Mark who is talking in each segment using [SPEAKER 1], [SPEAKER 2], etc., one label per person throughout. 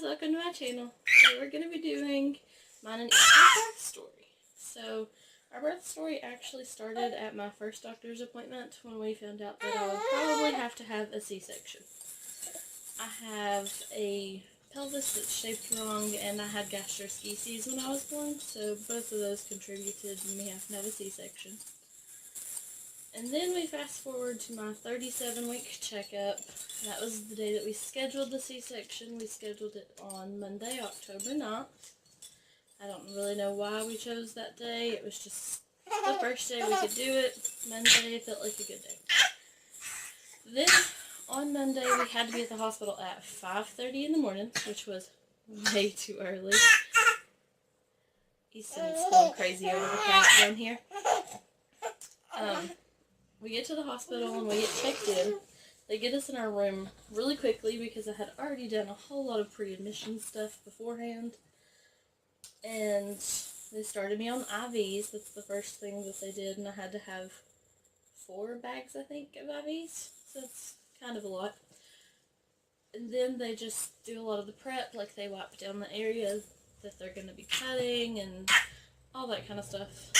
[SPEAKER 1] guys, welcome to my channel. Today we're going to be doing mine and Easton's birth story. So, our birth story actually started at my first doctor's appointment when we found out that I would probably have to have a C-section. I have a pelvis that's shaped wrong and I had gastroschisis when I was born, so both of those contributed to me having to have a C-section. And then we fast forward to my 37-week checkup. That was the day that we scheduled the C-section. We scheduled it on Monday, October 9th. I don't really know why we chose that day. It was just the first day we could do it. Monday felt like a good day. Then, on Monday, we had to be at the hospital at 5:30 in the morning, which was way too early. Easton's going crazy over the cat down here. We get to the hospital and we get checked in. They get us in our room really quickly because I had already done a whole lot of pre-admission stuff beforehand. And they started me on IVs. That's the first thing that they did, and I had to have 4 bags, I think, of IVs. So that's kind of a lot. And then they just do a lot of the prep, like they wipe down the area that they're going to be cutting and all that kind of stuff.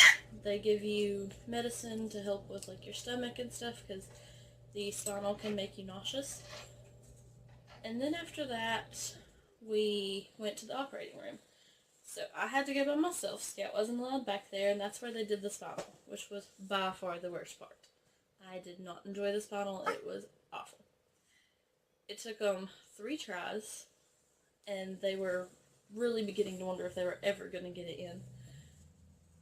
[SPEAKER 1] They give you medicine to help with like your stomach and stuff because the spinal can make you nauseous. And then after that, we went to the operating room. So I had to go by myself. Scout wasn't allowed back there, and that's where they did the spinal, which was by far the worst part. I did not enjoy the spinal. It was awful. It took them 3 tries, and they were really beginning to wonder if they were ever going to get it in.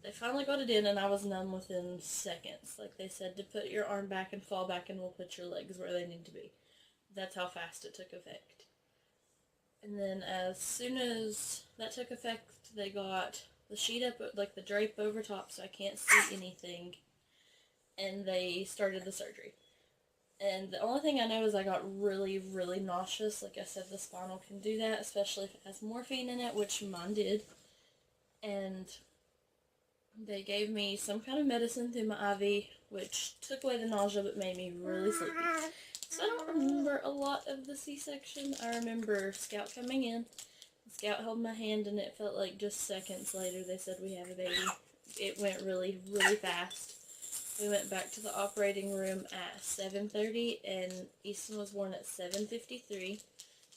[SPEAKER 1] They finally got it in, and I was numb within seconds. Like they said, to put your arm back and fall back, and we'll put your legs where they need to be. That's how fast it took effect. And then as soon as that took effect, they got the sheet up, like the drape over top, so I can't see anything. And they started the surgery. And the only thing I know is I got really, really nauseous. Like I said, the spinal can do that, especially if it has morphine in it, which mine did. And they gave me some kind of medicine through my IV, which took away the nausea but made me really sleepy. So I don't remember a lot of the C-section. I remember Scout coming in. Scout held my hand and it felt like just seconds later they said we have a baby. It went really, really fast. We went back to the operating room at 7:30 and Easton was born at 7:53.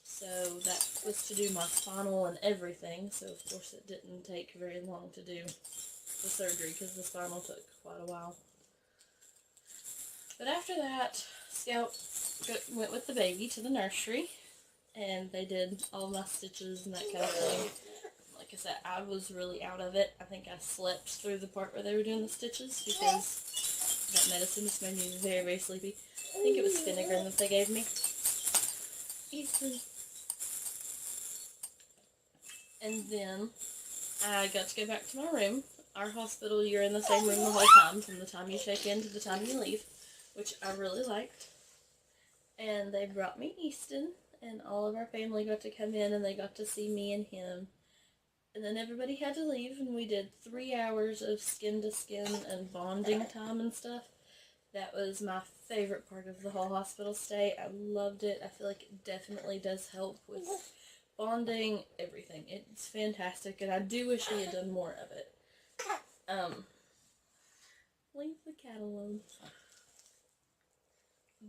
[SPEAKER 1] So that was to do my spinal and everything. So of course it didn't take very long to do the surgery because the spinal took quite a while. But after that, Scout went with the baby to the nursery, and they did all my stitches and that kind of thing. Like I said, I was really out of it. I think I slept through the part where they were doing the stitches because that medicine just made me very, very sleepy. I think it was Finnegan that they gave me. Easton. And then I got to go back to my room. Our hospital, you're in the same room the whole time, from the time you check in to the time you leave, which I really liked. And they brought me Easton, and all of our family got to come in, and they got to see me and him. And then everybody had to leave, and we did 3 hours of skin-to-skin and bonding time and stuff. That was my favorite part of the whole hospital stay. I loved it. I feel like it definitely does help with bonding, everything. It's fantastic, and I do wish we had done more of it. Leave the cat alone.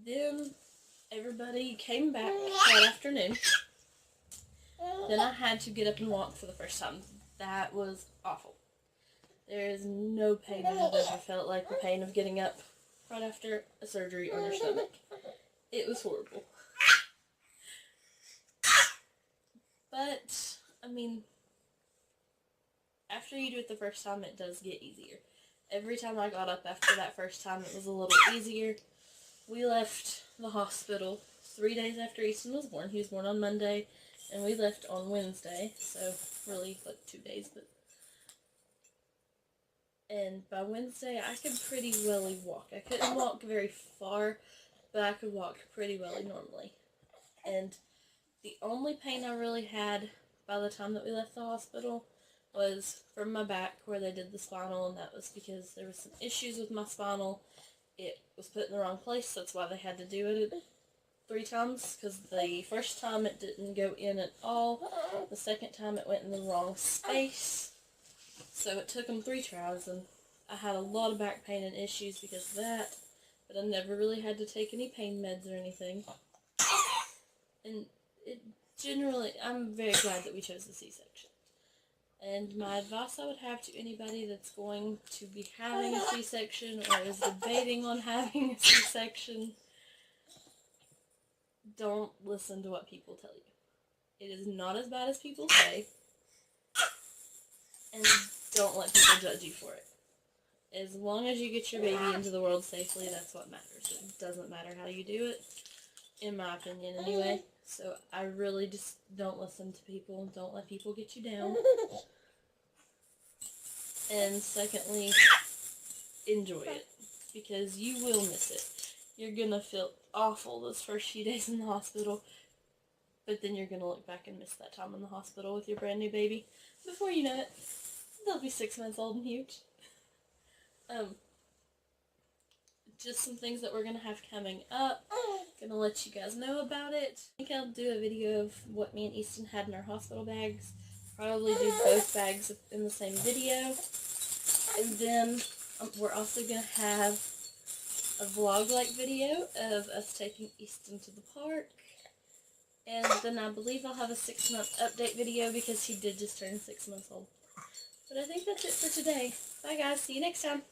[SPEAKER 1] Then everybody came back that afternoon. Then I had to get up and walk for the first time. That was awful. There is no pain I've ever felt like the pain of getting up right after a surgery on your stomach. It was horrible. But, I mean, after you do it the first time, it does get easier. Every time I got up after that first time, it was a little easier. We left the hospital 3 days after Easton was born. He was born on Monday, and we left on Wednesday, so really like 2 days. And by Wednesday, I could pretty well walk. I couldn't walk very far, but I could walk pretty well normally. And the only pain I really had by the time that we left the hospital was from my back where they did the spinal, and that was because there was some issues with my spinal. It was put in the wrong place, that's why they had to do it. 3 times because the first time it didn't go in at all. The second time it went in the wrong space. So it took them 3 tries, and I had a lot of back pain and issues because of that. But I never really had to take any pain meds or anything. And I'm very glad that we chose the C-section. And my advice I would have to anybody that's going to be having a C-section or is debating on having a C-section, don't listen to what people tell you. It is not as bad as people say, and don't let people judge you for it. As long as you get your baby into the world safely, that's what matters. It doesn't matter how you do it, in my opinion anyway. So I really just don't listen to people. Don't let people get you down. And secondly, enjoy it, because you will miss it. You're gonna feel awful those first few days in the hospital, but then you're gonna look back and miss that time in the hospital with your brand new baby. Before you know it, they'll be 6 months old and huge. Just some things that we're gonna have coming up. Gonna let you guys know about it. I think I'll do a video of what me and Easton had in our hospital bags. Probably do both bags in the same video. And then we're also going to have a vlog-like video of us taking Easton to the park. And then I believe I'll have a 6-month update video because he did just turn 6 months old. But I think that's it for today. Bye guys, see you next time.